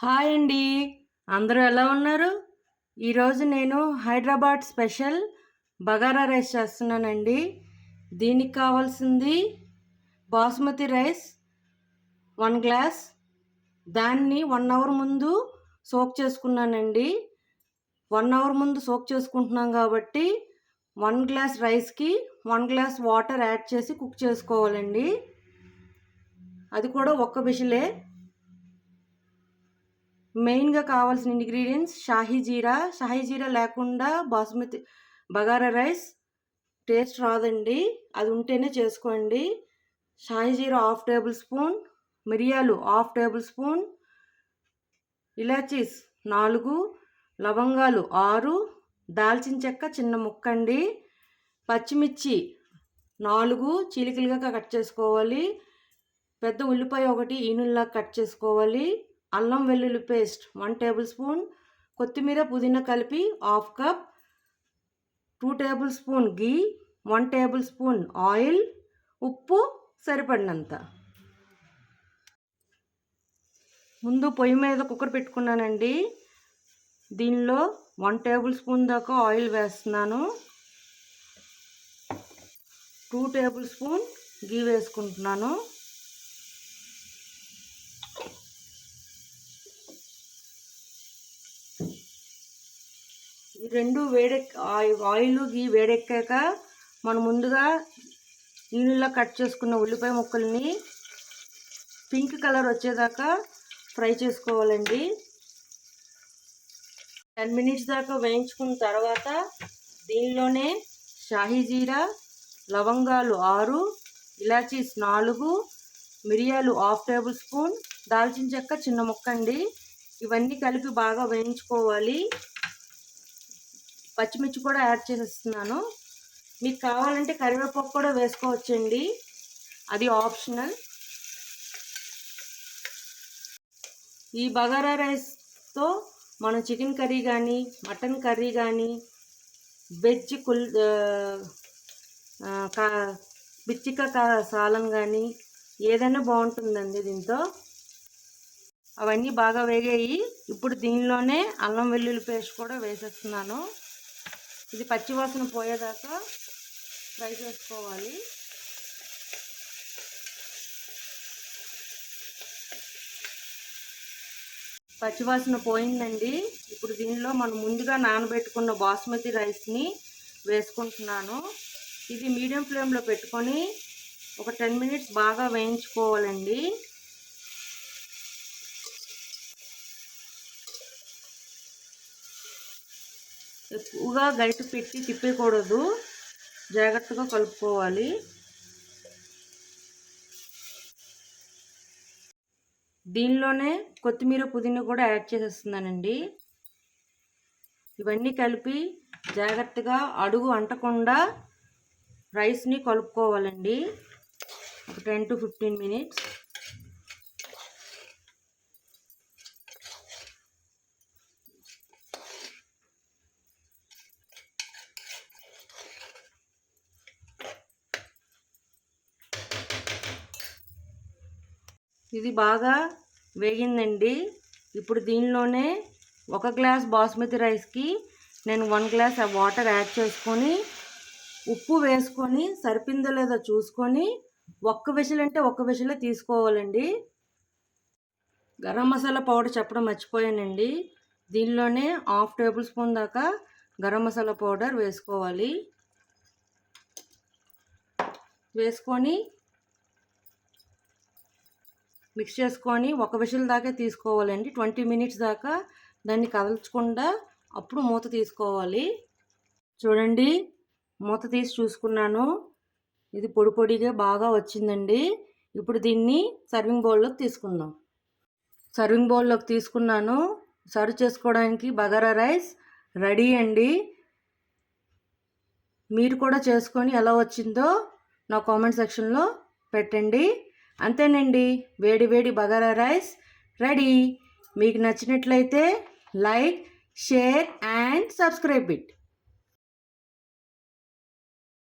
Hi అండి. అందరూ ఎలా ఉన్నారు? ఈరోజు నేను హైదరాబాద్ స్పెషల్ బగారా రైస్ చేస్తున్నానండి. దీనికి కావాల్సింది బాస్మతి రైస్ 1 గ్లాస్. దాన్ని 1 అవర్ ముందు సోక్ చేసుకున్నానండి. 1 అవర్ ముందు సోక్ చేసుకుంటున్నాం కాబట్టి 1 గ్లాస్ రైస్కి 1 గ్లాస్ వాటర్ యాడ్ చేసి కుక్ చేసుకోవాలండి. అది కూడా ఒక్క విజిలే. మెయిన్గా కావాల్సిన ఇంగ్రీడియంట్స్ షాహీ జీరా లేకుండా బాస్మతి బగారా రైస్ టేస్ట్ రాదండి. అది ఉంటేనే చేసుకోండి. షాహీ జీరా 1/2 టేబుల్ స్పూన్, మిరియాలు 1/2 టేబుల్ స్పూన్, ఇలాచీస్ 4, లవంగాలు 6, దాల్చిన చెక్క చిన్న ముక్కండి, పచ్చిమిర్చి 4 చీలికలుగా కట్ చేసుకోవాలి, పెద్ద ఉల్లిపాయ 1 ఈనుల్లా కట్ చేసుకోవాలి, అల్లం వెల్లుల్లి పేస్ట్ 1 టేబుల్ స్పూన్, కొత్తిమీర పుదీనా కలిపి 1/2 కప్, 2 టేబుల్ స్పూన్ గీ, 1 టేబుల్ స్పూన్ ఆయిల్, ఉప్పు సరిపడినంత. ముందు పొయ్యి మీద కుక్కర్ పెట్టుకున్నానండి. దీనిలో 1 టేబుల్ స్పూన్ దాకా ఆయిల్ వేస్తున్నాను. 2 టేబుల్ స్పూన్ గీ వేసుకుంటున్నాను. ఈ రెండు ఆయిల్ గీ వేడెక్కాక మనం ముందుగా నీళ్ళలో కట్ చేసుకున్న ఉల్లిపాయ ముక్కల్ని పింక్ కలర్ వచ్చేదాకా ఫ్రై చేసుకోవాలండి. 10 మినిట్స్ దాకా వేయించుకున్న తర్వాత దీనిలోనే షాహీ జీరా, లవంగాలు 6, ఇలాచీస్ 4, మిరియాలు 1/2 టేబుల్ స్పూన్, దాల్చిన చెక్క చిన్న ముక్కండి. ఇవన్నీ కలిపి బాగా వేయించుకోవాలి. పచ్చిమిర్చి కూడా యాడ్ చేసేస్తున్నాను. మీకు కావాలంటే కరివేపాకు కూడా వేసుకోవచ్చండి, అది ఆప్షనల్. ఈ బగారా రైస్తో మనం చికెన్ కర్రీ కానీ, మటన్ కర్రీ కానీ, వెజ్ బిచ్చిక సాలం కానీ ఏదైనా బాగుంటుందండి దీంతో. అవన్నీ బాగా వేగాయి. ఇప్పుడు దీనిలోనే అల్లం వెల్లుల్లి పేస్ట్ కూడా వేసేస్తున్నాను. ఇది పచ్చివాసన పోయేదాకా ఫ్రై చేసుకోవాలి. పచ్చివాసన పోయిందండి. ఇప్పుడు దీనిలో మనం ముందుగా నానబెట్టుకున్న బాస్మతి రైస్ని వేసుకుంటున్నాను. ఇది మీడియం ఫ్లేమ్లో పెట్టుకొని ఒక 10 మినిట్స్ బాగా వేయించుకోవాలండి. ఎక్కువగా గరిటె పెట్టి తిప్పకూడదు, జాగ్రత్తగా కలుపుకోవాలి. దీనిలోనే కొత్తిమీర పుదీనా కూడా యాడ్ చేసేస్తున్నానండి. ఇవన్నీ కలిపి జాగ్రత్తగా అడుగు అంటకుండా రైస్ని కలుపుకోవాలండి ఒక 10 to 15 మినిట్స్. ఇది బాగా వేగిందండి. ఇప్పుడు దీనిలోనే 1 గ్లాస్ బాస్మతి రైస్కి నేను 1 గ్లాస్ వాటర్ యాడ్ చేసుకొని ఉప్పు వేసుకొని సరిపోయిందో లేదో చూసుకొని ఒక్క విజిల్ అంటే ఒక్క విజిలే తీసుకోవాలండి. గరం మసాలా పౌడర్ చెప్పడం మర్చిపోయానండి. దీనిలోనే 1/2 టేబుల్ స్పూన్ దాకా గరం మసాలా పౌడర్ వేసుకోవాలి. వేసుకొని మిక్స్ చేసుకొని ఒక విజిల్ దాకా తీసుకోవాలండి. 20 మినిట్స్ దాకా దాన్ని కదల్చకుండా అప్పుడు మూత తీసుకోవాలి. చూడండి, మూత తీసి చూసుకున్నాను. ఇది పొడి పొడిగా బాగా వచ్చిందండి. ఇప్పుడు దీన్ని సర్వింగ్ బౌల్లోకి తీసుకుందాం. సర్వింగ్ బౌల్లోకి తీసుకున్నాను. సర్వ్ చేసుకోవడానికి బగారా రైస్ రెడీ అండి. మీరు కూడా చేసుకొని ఎలా వచ్చిందో నా కామెంట్ సెక్షన్లో పెట్టండి. అంతేనండి, వేడి వేడి బగారా రైస్ రెడీ. మీకు నచ్చినట్లయితే like, share and subscribe it.